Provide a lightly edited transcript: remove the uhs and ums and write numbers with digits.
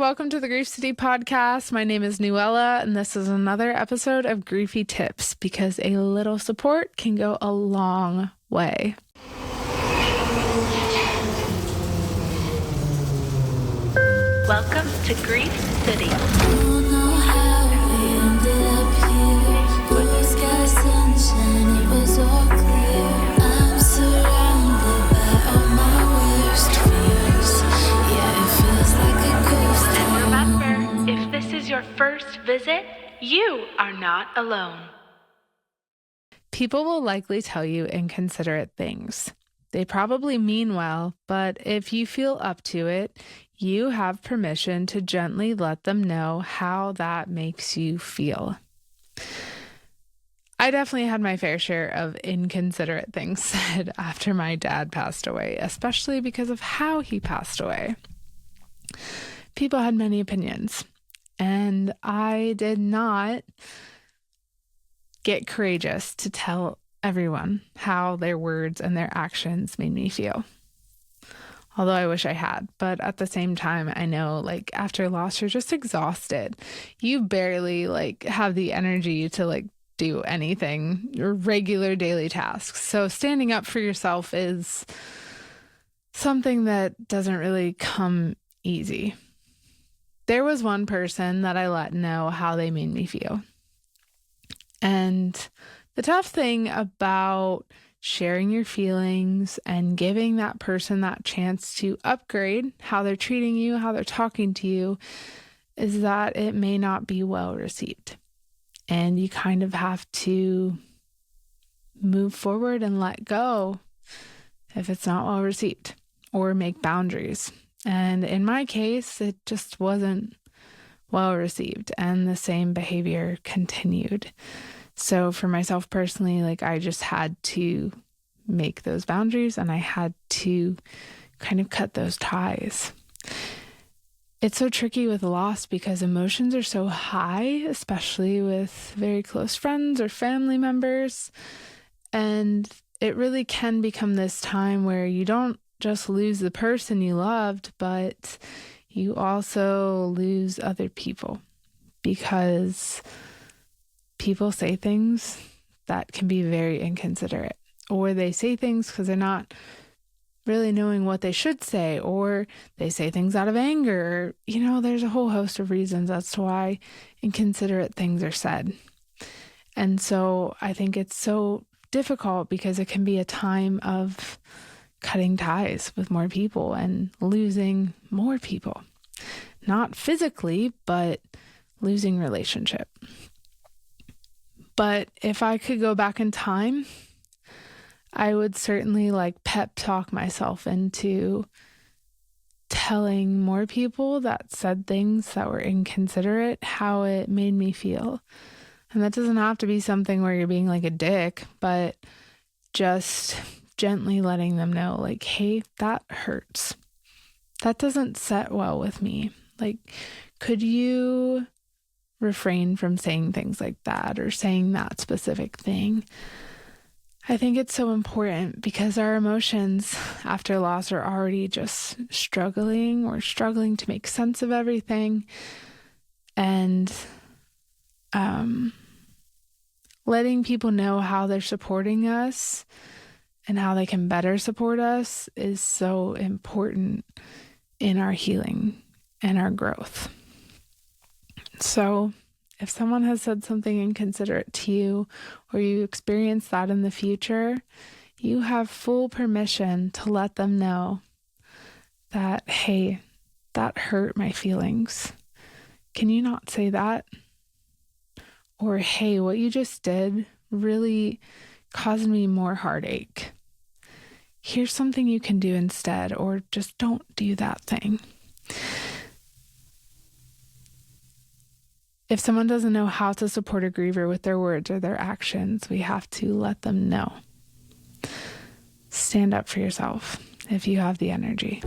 welcome to the Grief City podcast. My name is Nuella, and this is another episode of Griefy Tips, because a little support can go a long way. Welcome to Grief City. And remember, if this is your first visit, you are not alone. People will likely tell you inconsiderate things. They probably mean well, but if you feel up to it, you have permission to gently let them know how that makes you feel. I definitely had my fair share of inconsiderate things said after my dad passed away, especially because of how he passed away. People had many opinions, and I did not get courageous to tell everyone how their words and their actions made me feel. Although I wish I had, but at the same time, I know after loss, you're just exhausted. You barely have the energy to do anything, your regular daily tasks. So standing up for yourself is something that doesn't really come easy. There was one person that I let know how they made me feel. And the tough thing about sharing your feelings and giving that person that chance to upgrade how they're treating you, how they're talking to you, is that it may not be well received. And you kind of have to move forward and let go if it's not well received, or make boundaries. And in my case, it just wasn't well received, and the same behavior continued. So for myself personally, I just had to make those boundaries, and I had to kind of cut those ties. It's so tricky with loss because emotions are so high, especially with very close friends or family members. And it really can become this time where you don't just lose the person you loved, but you also lose other people, because people say things that can be very inconsiderate, or they say things because they're not really knowing what they should say, or they say things out of anger. There's a whole host of reasons as to why inconsiderate things are said. And so I think it's so difficult because it can be a time of cutting ties with more people and losing more people. Not physically, but losing relationship. But if I could go back in time, I would certainly pep talk myself into telling more people that said things that were inconsiderate how it made me feel. And that doesn't have to be something where you're being a dick, but just gently letting them know, hey, that hurts. That doesn't set well with me. Could you refrain from saying things like that, or saying that specific thing? I think it's so important because our emotions after loss are already just struggling. We're struggling to make sense of everything. And letting people know how they're supporting us and how they can better support us is so important in our healing and our growth. So if someone has said something inconsiderate to you, or you experience that in the future, you have full permission to let them know that, hey, that hurt my feelings. Can you not say that? Or, hey, what you just did really caused me more heartache. Here's something you can do instead, or just don't do that thing. If someone doesn't know how to support a griever with their words or their actions, we have to let them know. Stand up for yourself if you have the energy.